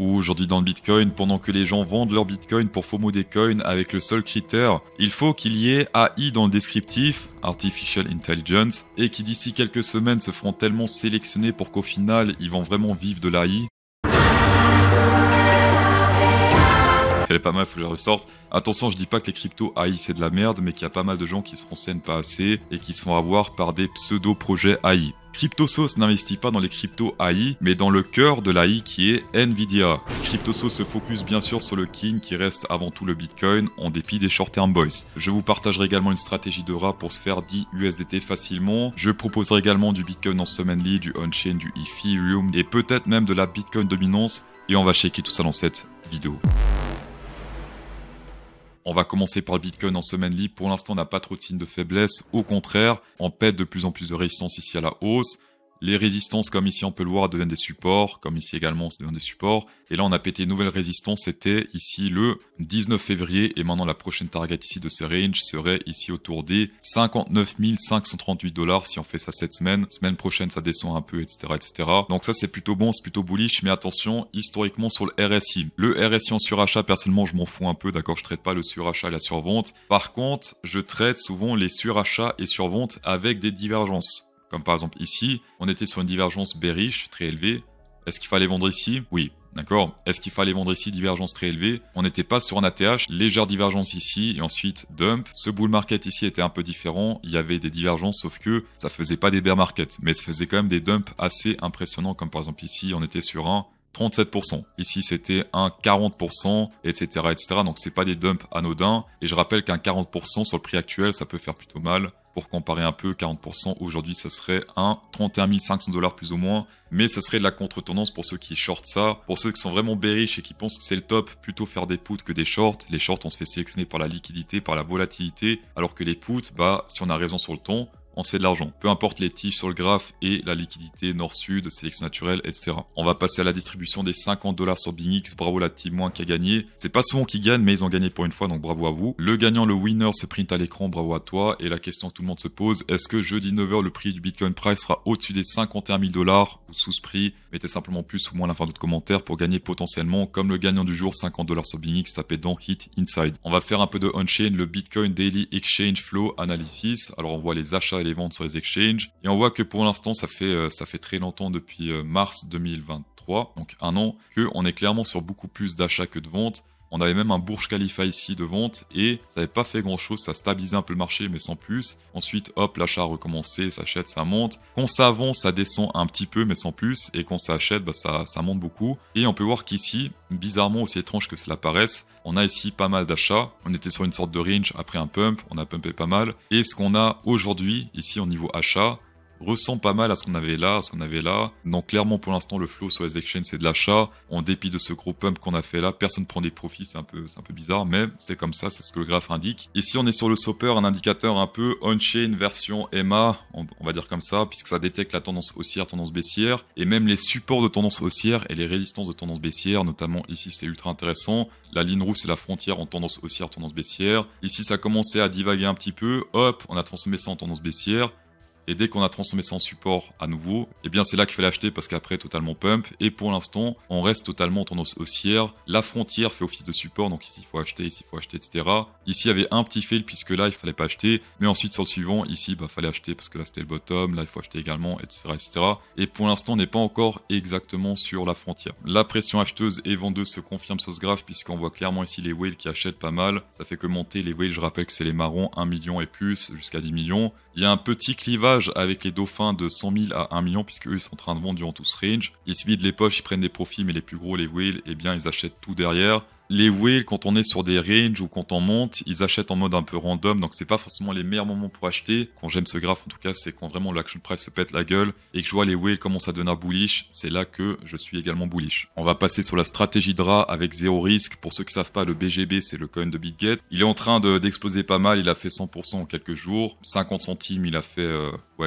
Aujourd'hui dans le Bitcoin, pendant que les gens vendent leur Bitcoin pour FOMO des coins avec le seul critère, il faut qu'il y ait AI dans le descriptif, Artificial Intelligence, et qui d'ici quelques semaines se feront tellement sélectionner pour qu'au final, ils vont vraiment vivre de l'AI. Elle est pas mal, faut que je la ressorte. Attention, je dis pas que les cryptos AI c'est de la merde, mais qu'il y a pas mal de gens qui se renseignent pas assez et qui se font avoir par des pseudo-projets AI. CryptoSauce n'investit pas dans les cryptos AI, mais dans le cœur de l'AI qui est Nvidia. CryptoSauce se focus bien sûr sur le king qui reste avant tout le Bitcoin, en dépit des short-term boys. Je vous partagerai également une stratégie de rat pour se faire 10 USDT facilement. Je proposerai également du Bitcoin en semainly, du on-chain, du Ethereum et peut-être même de la Bitcoin dominance. Et on va checker tout ça dans cette vidéo. On va commencer par le Bitcoin en semainly. Pour l'instant, on n'a pas trop de signes de faiblesse. Au contraire, on pète de plus en plus de résistance ici à la hausse. Les résistances, comme ici on peut le voir, deviennent des supports. Comme ici également, ça devient des supports. Et là, on a pété une nouvelle résistance. C'était ici le 19 février. Et maintenant, la prochaine target ici de ces ranges serait ici autour des 59 538 $. Si on fait ça cette semaine. Semaine prochaine, ça descend un peu, etc., etc. Donc ça, c'est plutôt bon, c'est plutôt bullish. Mais attention, historiquement sur le RSI. Le RSI en surachat, personnellement, je m'en fous un peu. D'accord, je traite pas le surachat et la survente. Par contre, je traite souvent les surachats et surventes avec des divergences. Comme par exemple ici, on était sur une divergence bearish très élevée. Est-ce qu'il fallait vendre ici? Oui. D'accord. Est-ce qu'il fallait vendre ici? Divergence très élevée. On n'était pas sur un ATH. Légère divergence ici et ensuite dump. Ce bull market ici était un peu différent. Il y avait des divergences sauf que ça faisait pas des bear market. Mais ça faisait quand même des dumps assez impressionnants comme par exemple ici, on était sur un 37%. Ici, c'était un 40%, etc., etc. Donc, c'est pas des dumps anodins. Et je rappelle qu'un 40% sur le prix actuel, ça peut faire plutôt mal. Pour comparer un peu, 40%, aujourd'hui, ça serait un 31 500 $ plus ou moins. Mais ça serait de la contre-tendance pour ceux qui shortent ça. Pour ceux qui sont vraiment bearish et qui pensent que c'est le top, plutôt faire des puts que des shorts. Les shorts, on se fait sélectionner par la liquidité, par la volatilité. Alors que les puts, si on a raison sur le ton, on se fait de l'argent. Peu importe les tiges sur le graphe et la liquidité nord-sud, sélection naturelle, etc. On va passer à la distribution des 50 $ sur BingX. Bravo la team moins qui a gagné. C'est pas souvent qu'ils gagnent, mais ils ont gagné pour une fois, donc bravo à vous. Le gagnant, le winner, se print à l'écran. Bravo à toi. Et la question que tout le monde se pose, est-ce que jeudi 9h, le prix du Bitcoin Price sera au-dessus des 51 000 $ ou sous ce prix? Mettez simplement plus ou moins la fin de votre commentaire pour gagner potentiellement, comme le gagnant du jour, 50 $ sur BingX, tapez dans Hit Inside. On va faire un peu de on-chain, le Bitcoin Daily Exchange Flow Analysis. Alors on voit les achats et les ventes sur les exchanges. Et on voit que pour l'instant, ça fait très longtemps depuis mars 2023, donc un an, qu'on est clairement sur beaucoup plus d'achats que de ventes. On avait même un Burj Khalifa ici de vente et ça n'avait pas fait grand chose, ça stabilisait un peu le marché mais sans plus. Ensuite, hop, l'achat a recommencé, ça achète, ça monte. Quand ça avance, ça descend un petit peu mais sans plus. Et quand ça achète, ça monte beaucoup. Et on peut voir qu'ici, bizarrement, aussi étrange que cela paraisse, on a ici pas mal d'achats. On était sur une sorte de range après un pump, on a pumpé pas mal. Et ce qu'on a aujourd'hui, ici au niveau achat, ressemble pas mal à ce qu'on avait là, Donc clairement pour l'instant le flow sur les exchanges c'est de l'achat. En dépit de ce gros pump qu'on a fait là, personne prend des profits, c'est un peu bizarre, mais c'est comme ça, c'est ce que le graphe indique. Ici on est sur le Soper, un indicateur un peu on-chain version EMA, on va dire comme ça, puisque ça détecte la tendance haussière, tendance baissière, et même les supports de tendance haussière et les résistances de tendance baissière, notamment ici c'était ultra intéressant. La ligne rouge c'est la frontière en tendance haussière, tendance baissière. Ici ça a commencé à divaguer un petit peu, hop, on a transformé ça en tendance baissière. Et dès qu'on a transformé ça en support à nouveau, eh bien c'est là qu'il fallait acheter parce qu'après totalement pump. Et pour l'instant, on reste totalement en tendance haussière. La frontière fait office de support, donc ici il faut acheter, etc. Ici il y avait un petit fail puisque là il fallait pas acheter. Mais ensuite sur le suivant, ici fallait acheter parce que là c'était le bottom, là il faut acheter également, etc., etc. Et pour l'instant on n'est pas encore exactement sur la frontière. La pression acheteuse et vendeuse se confirme sur ce graphe puisqu'on voit clairement ici les whales qui achètent pas mal. Ça fait que monter les whales, je rappelle que c'est les marrons, 1 million et plus, jusqu'à 10 millions. Il y a un petit clivage avec les dauphins de 100 000 à 1 million puisque eux ils sont en train de vendre durant tout ce range. Ils se vident les poches, ils prennent des profits, mais les plus gros, les whales, eh bien ils achètent tout derrière. Les whales, quand on est sur des ranges ou quand on monte, ils achètent en mode un peu random, donc c'est pas forcément les meilleurs moments pour acheter. Quand j'aime ce graphe, en tout cas, c'est quand vraiment l'action price se pète la gueule et que je vois les whales commencent à devenir bullish, c'est là que je suis également bullish. On va passer sur la stratégie de rat avec zéro risque. Pour ceux qui savent pas, le BGB, c'est le coin de BitGet. Il est en train d'exploser pas mal, il a fait 100% en quelques jours. 50 centimes, il a fait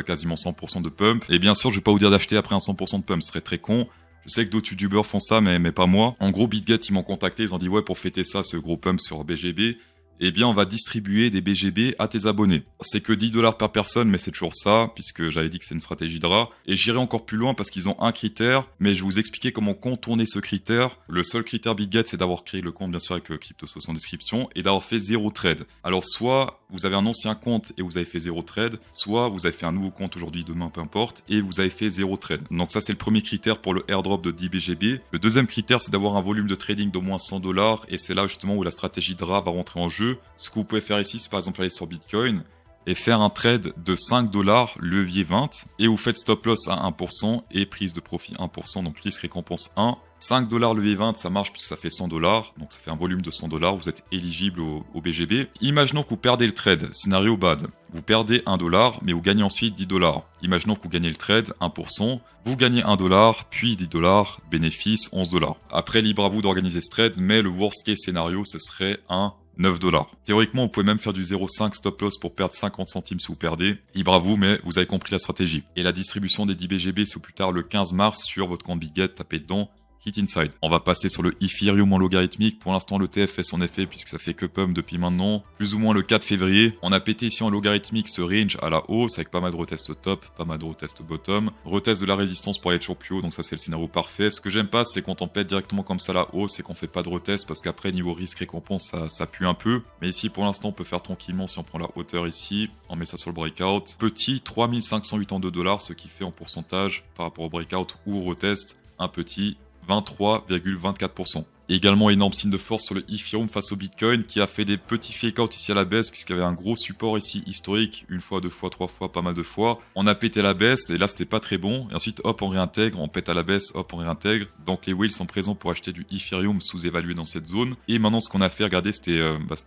quasiment 100% de pump. Et bien sûr, je vais pas vous dire d'acheter après un 100% de pump, ce serait très con. Je sais que d'autres youtubeurs font ça, mais pas moi. En gros, BitGet, ils m'ont contacté, ils ont dit ouais, pour fêter ça, ce gros pump sur BGB, eh bien on va distribuer des BGB à tes abonnés. C'est que 10$ par personne, mais c'est toujours ça, puisque j'avais dit que c'est une stratégie DRA. Et j'irai encore plus loin parce qu'ils ont un critère, mais je vais vous expliquer comment contourner ce critère. Le seul critère BitGet, c'est d'avoir créé le compte, bien sûr, avec CryptoSauce en description, et d'avoir fait 0 trade. Alors soit vous avez un ancien compte et vous avez fait 0 trade, soit vous avez fait un nouveau compte aujourd'hui, demain, peu importe, et vous avez fait 0 trade. Donc ça, c'est le premier critère pour le airdrop de 10 BGB. Le deuxième critère, c'est d'avoir un volume de trading d'au moins $100, et c'est là justement où la stratégie DRA va rentrer en jeu. Ce que vous pouvez faire ici, c'est par exemple aller sur Bitcoin et faire un trade de $5 levier 20 et vous faites stop loss à 1% et prise de profit 1%, donc risque récompense 1. $5 levier 20, ça marche puisque ça fait $100, donc ça fait un volume de $100, vous êtes éligible au BGB. Imaginons que vous perdez le trade, scénario bad. Vous perdez $1, mais vous gagnez ensuite $10. Imaginons que vous gagnez le trade, 1%, vous gagnez $1, puis $10, bénéfice $11. Après, libre à vous d'organiser ce trade, mais le worst case scénario, ce serait un $9. Théoriquement, vous pouvez même faire du 0,5 stop loss pour perdre 50 centimes si vous perdez. Libre à vous, mais vous avez compris la stratégie. Et la distribution des 10 BGB, c'est au plus tard le 15 mars sur votre compte BitGet, tapez dedans. Hit Inside. On va passer sur le Ethereum en logarithmique. Pour l'instant, l'ETF fait son effet puisque ça fait que pump depuis maintenant, plus ou moins le 4 février. On a pété ici en logarithmique ce range à la hausse avec pas mal de retests au top, pas mal de retests au bottom. Retest de la résistance pour aller toujours plus haut, donc ça c'est le scénario parfait. Ce que j'aime pas, c'est quand on pète directement comme ça la hausse et qu'on fait pas de retest parce qu'après niveau risque récompense ça pue un peu. Mais ici pour l'instant on peut faire tranquillement si on prend la hauteur ici, on met ça sur le breakout. Petit $3 582, ce qui fait en pourcentage par rapport au breakout ou au retest, un petit 23,24%. Également énorme signe de force sur le Ethereum face au Bitcoin qui a fait des petits fake-out ici à la baisse puisqu'il y avait un gros support ici historique, une fois, deux fois, trois fois, pas mal de fois. On a pété la baisse et là c'était pas très bon. Et ensuite hop on réintègre, on pète à la baisse, hop on réintègre. Donc les whales sont présents pour acheter du Ethereum sous-évalué dans cette zone. Et maintenant ce qu'on a fait, regardez, c'était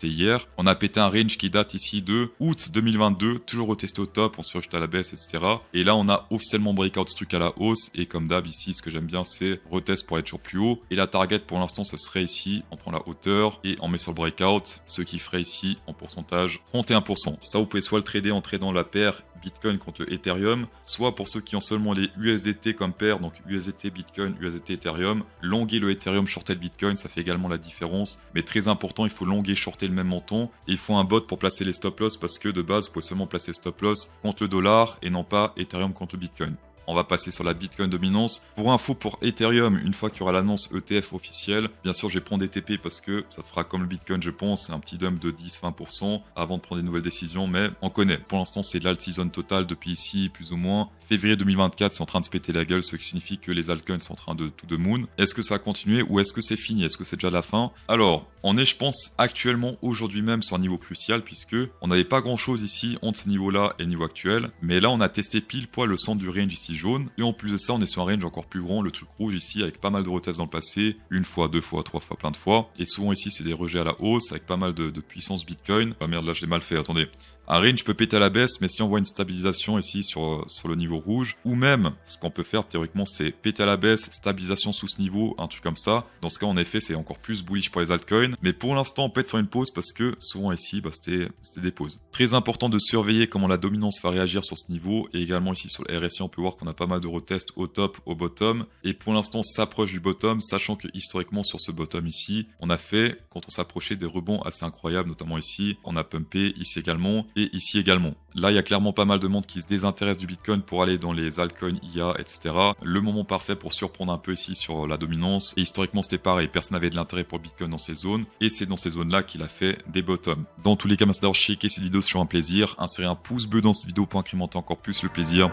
hier. On a pété un range qui date ici de août 2022, toujours retesté au top, on se fait rejeter à la baisse, etc. Et là on a officiellement breakout ce truc à la hausse. Et comme d'hab ici, ce que j'aime bien c'est retest pour être toujours plus haut. Et la target pour l'instant ce serait ici, on prend la hauteur et on met sur le breakout, ce qui ferait ici en pourcentage 31%. Ça vous pouvez soit le trader en tradant la paire Bitcoin contre le Ethereum, soit pour ceux qui ont seulement les USDT comme paire, donc USDT Bitcoin, USDT Ethereum, longuer le Ethereum, shorter le Bitcoin, ça fait également la différence. Mais très important, il faut longuer, shorter le même montant. Et il faut un bot pour placer les stop loss parce que de base, vous pouvez seulement placer stop loss contre le dollar et non pas Ethereum contre le Bitcoin. On va passer sur la Bitcoin dominance. Pour info, pour Ethereum, une fois qu'il y aura l'annonce ETF officielle, bien sûr, je vais prendre des TP parce que ça fera comme le Bitcoin, je pense, un petit dump de 10-20% avant de prendre des nouvelles décisions, mais on connaît. Pour l'instant, c'est l'alt season total depuis ici, plus ou moins. Février 2024, c'est en train de se péter la gueule, ce qui signifie que les altcoins sont en train de tout de moon. Est-ce que ça va continuer ou est-ce que c'est fini? Est-ce que c'est déjà la fin? Alors, on est, je pense, actuellement, aujourd'hui même, sur un niveau crucial, puisque on n'avait pas grand-chose ici entre ce niveau-là et le niveau actuel. Mais là, on a testé pile poil le centre du range ici jaune. Et en plus de ça, on est sur un range encore plus grand, le truc rouge ici, avec pas mal de retests dans le passé. Une fois, deux fois, trois fois, plein de fois. Et souvent ici, c'est des rejets à la hausse, avec pas mal de puissance Bitcoin. Ah merde, là, je l'ai mal fait, attendez. Un range peut péter à la baisse, mais si on voit une stabilisation ici sur le niveau rouge, ou même, ce qu'on peut faire théoriquement, c'est péter à la baisse, stabilisation sous ce niveau, un truc comme ça. Dans ce cas, en effet, c'est encore plus bullish pour les altcoins. Mais pour l'instant, on peut être sur une pause parce que souvent ici, c'était des pauses. Très important de surveiller comment la dominance va réagir sur ce niveau. Et également ici sur le RSI, on peut voir qu'on a pas mal de retests au top, au bottom. Et pour l'instant, on s'approche du bottom, sachant que historiquement, sur ce bottom ici, on a fait, quand on s'approchait, des rebonds assez incroyables, notamment ici. On a pumpé ici également. Et ici également. Là, il y a clairement pas mal de monde qui se désintéresse du Bitcoin pour aller dans les altcoins IA, etc. Le moment parfait pour surprendre un peu ici sur la dominance. Et historiquement, c'était pareil. Personne n'avait de l'intérêt pour le Bitcoin dans ces zones. Et c'est dans ces zones-là qu'il a fait des bottoms. Dans tous les cas, merci d'avoir checké cette vidéo, c'est toujours un plaisir. Insérez un pouce bleu dans cette vidéo pour incrémenter encore plus le plaisir.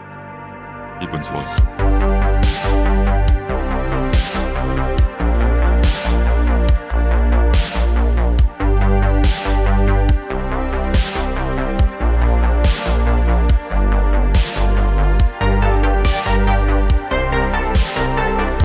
Et bonne soirée.